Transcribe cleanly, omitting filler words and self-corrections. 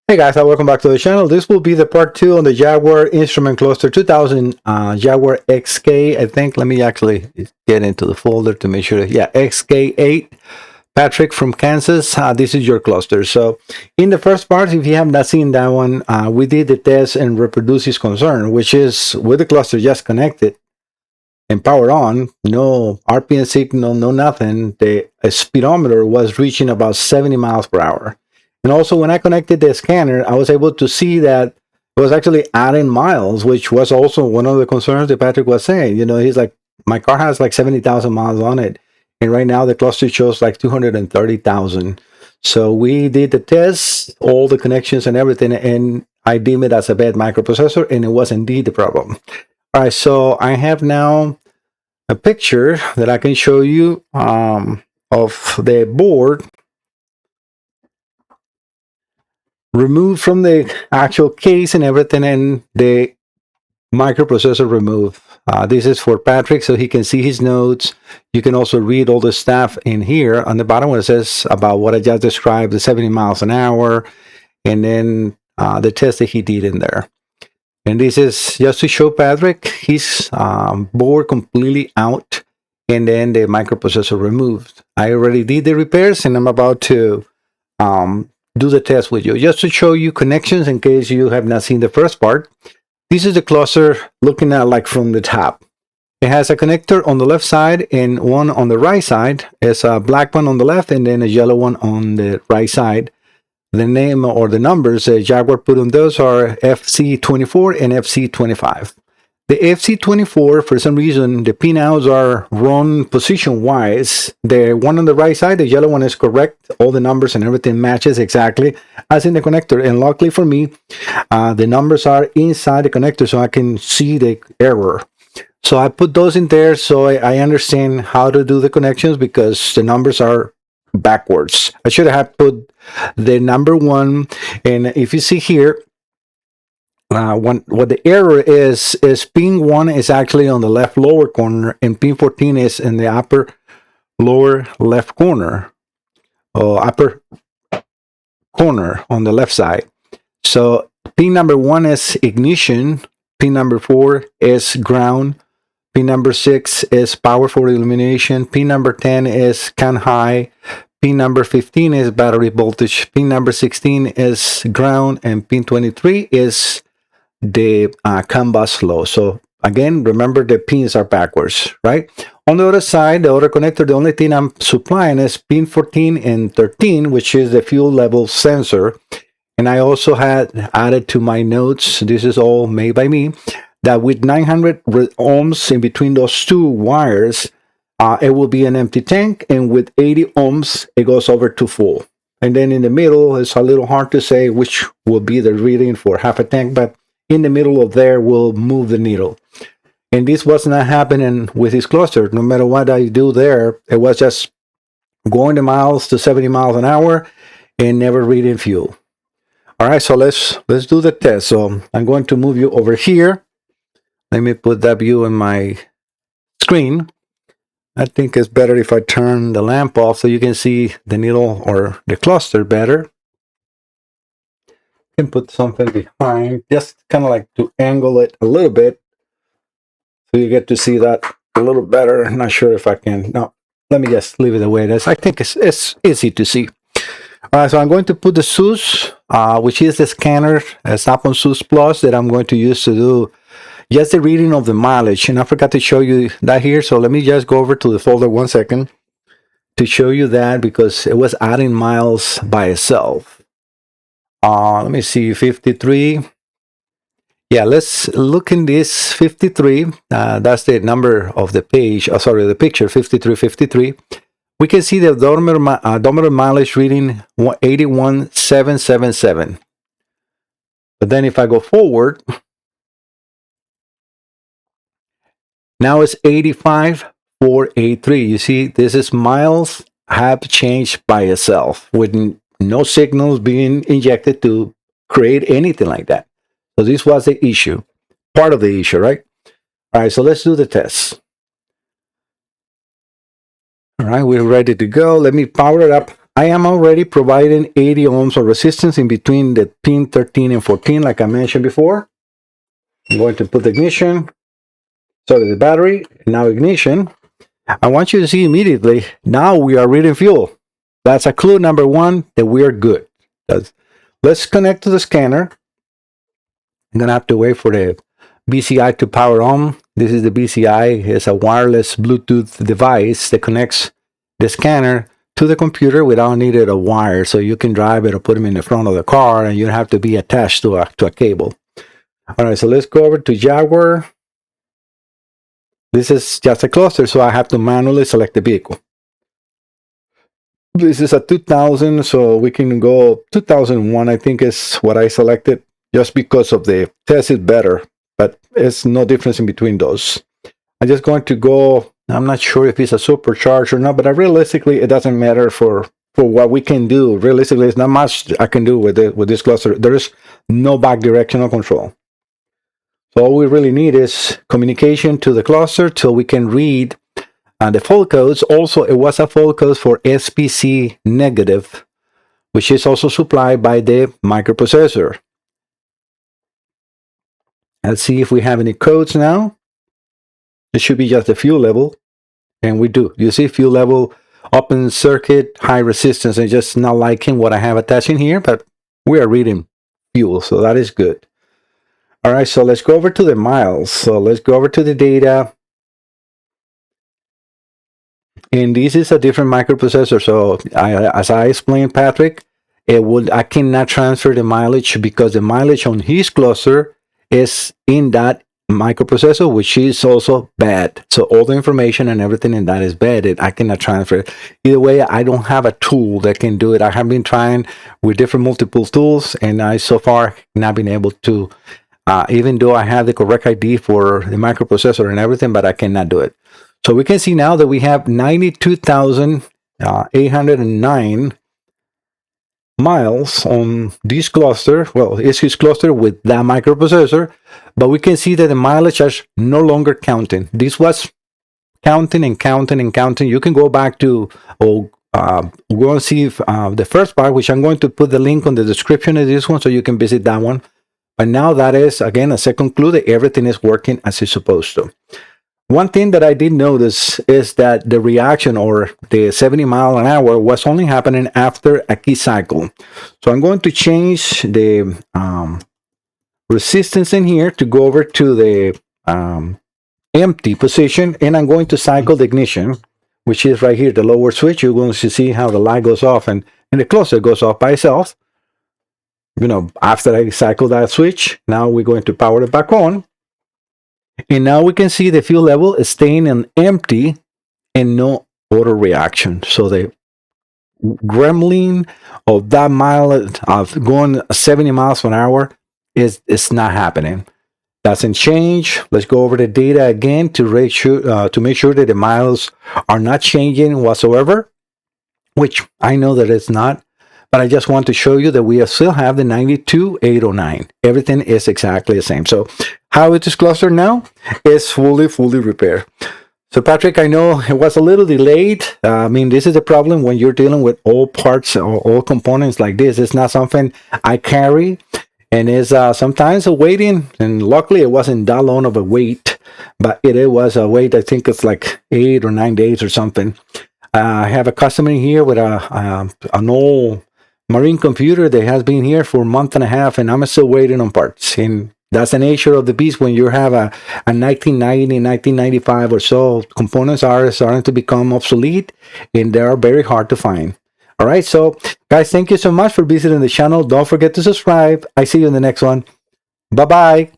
Hey guys, welcome back to the channel. This will be the part 2 on the Jaguar Instrument Cluster 2000 Jaguar XK, I think. Let me actually get into the folder to make sure. Yeah, XK8. Patrick from Kansas. This is your cluster. So in the first part, if you have not seen that one, we did the test and reproduce his concern, which is with the cluster just connected and power on, no RPM signal, no nothing. The speedometer was reaching about 70 miles per hour. And also when I connected the scanner, I was able to see that it was actually adding miles, which was also one of the concerns that Patrick was saying. You know, he's like, my car has like 70,000 miles on it. And right now the cluster shows like 230,000. So we did the test, all the connections and everything, and I deemed it as a bad microprocessor, and it was indeed the problem. All right, so I have now a picture that I can show you of the board removed from the actual case and everything, and the microprocessor removed. This is for Patrick, so he can see his notes. You can also read all the stuff in here on the bottom where it says about what I just described, the 70 miles an hour, and then the test that he did in there. And this is just to show Patrick his board completely out, and then the microprocessor removed. I already did the repairs, and I'm about to do the test with you, just to show you connections in case you have not seen the first part. This is the cluster looking at like from the top. It has a connector on the left side and one on the right side. It's a black one on the left and then a yellow one on the right side. The name or the numbers Jaguar put on those are FC24 and FC25. The FC24, for some reason, the pinouts are wrong position-wise. The one on the right side, the yellow one, is correct. All the numbers and everything matches exactly as in the connector. And luckily for me, the numbers are inside the connector, so I can see the error. So I put those in there so I understand how to do the connections because the numbers are backwards. I should have put the number 1. And if you see here, what the error is pin 1 is actually on the left lower corner and pin 14 is in the upper lower left corner, or upper corner on the left side. So pin number 1 is ignition, pin number 4 is ground, pin number 6 is power for illumination, pin number 10 is can high, pin number 15 is battery voltage, pin number 16 is ground, and pin 23 is the CAN bus low. So again, remember the pins are backwards, right? On the other side, the other connector, the only thing I'm supplying is pin 14 and 13, which is the fuel level sensor. And I also had added to my notes, this is all made by me, that with 900 ohms in between those two wires, it will be an empty tank, and with 80 ohms, it goes over to full. And then in the middle, it's a little hard to say which will be the reading for half a tank, but in the middle of there will move the needle. And this was not happening with his cluster. No matter what I do there, it was just going the miles to 70 miles an hour and never reading fuel. All right, so let's do the test. So I'm going to move you over here. Let me put that view in my screen. I think it's better if I turn the lamp off so you can see the needle or the cluster better. Can put something behind, just kind of like to angle it a little bit so you get to see that a little better. I'm not sure if I can. No, let me just leave it the way it is. I think it's easy to see. All right, so I'm going to put the SUS, which is the scanner, Snap-on SUS Plus, that I'm going to use to do just the reading of the mileage. And I forgot to show you that here, so let me just go over to the folder 1 second to show you that, because it was adding miles by itself. Let me see, 53. Yeah, let's look in this 53. That's the number of the page. Sorry, the picture 5353. We can see the odometer mileage reading 81,777. But then if I go forward, now it's 85,483. You see, this is miles have changed by itself with no signals being injected to create anything like that. So this was the issue, part of the issue, right? All right, so let's do the test. All right, we're ready to go. Let me power it up. I am already providing 80 ohms of resistance in between the pin 13 and 14, like I mentioned before. I'm going to put the ignition, sorry, the battery, now ignition. I want you to see immediately, now we are reading fuel. That's a clue number one that we are good. Let's connect to the scanner. I'm gonna have to wait for the BCI to power on. This is the BCI. It's a wireless Bluetooth device that connects the scanner to the computer without needing a wire, so you can drive it or put them in the front of the car and you don't have to be attached to a cable. All right, so let's go over to Jaguar. This is just a cluster, so I have to manually select the vehicle. This is a 2000, so we can go 2001, I think is what I selected, just because of the test is better, but it's no difference in between those. I'm just going to go, I'm not sure if it's a supercharged or not, but realistically, it doesn't matter for what we can do. Realistically, it's not much I can do with this cluster. There is no back directional control. So all we really need is communication to the cluster so we can read the fault codes. Also, it was a fault code for SPC negative, which is also supplied by the microprocessor. Let's see if we have any codes now. It should be just the fuel level, and we do. You see fuel level, open circuit, high resistance. I'm just not liking what I have attached in here, but we are reading fuel, so that is good. All right, so let's go over to the miles. So let's go over to the data. And this is a different microprocessor. So as I explained, Patrick, I cannot transfer the mileage because the mileage on his cluster is in that microprocessor, which is also bad. So all the information and everything in that is bad. I cannot transfer it. Either way, I don't have a tool that can do it. I have been trying with different multiple tools, and I so far not been able to, even though I have the correct ID for the microprocessor and everything, but I cannot do it. So we can see now that we have 92,809 miles on this cluster. Well, it's his cluster with that microprocessor, but we can see that the mileage is no longer counting. This was counting and counting and counting. You can go back to, go and see the first part, which I'm going to put the link on the description of this one so you can visit that one. But now that is, again, a second clue that everything is working as it's supposed to. One thing that I did notice is that the reaction, or the 70 mile an hour, was only happening after a key cycle. So I'm going to change the resistance in here to go over to the empty position, and I'm going to cycle the ignition, which is right here, the lower switch. You're going to see how the light goes off and the cluster goes off by itself. You know, after I cycle that switch, now we're going to power it back on. And now we can see the fuel level is staying in empty and no auto reaction. So the gremlin of that mile of going 70 miles per hour is not happening. Doesn't change. Let's go over the data again to make sure that the miles are not changing whatsoever, which I know that it's not. But I just want to show you that we still have the 92,809. Everything is exactly the same. So how it is clustered now is fully repaired. So Patrick, I know it was a little delayed. I mean, this is the problem when you're dealing with all parts or all components like this. It's not something I carry, and it's sometimes a waiting. And luckily, it wasn't that long of a wait, but it was a wait. I think it's like 8 or 9 days or something. I have a customer here with an old Marine computer that has been here for a month and a half, and I'm still waiting on parts. And that's the nature of the beast when you have a 1990, 1995 or so. Components are starting to become obsolete, and they are very hard to find. All right, so guys, thank you so much for visiting the channel. Don't forget to subscribe. I see you in the next one. Bye-bye.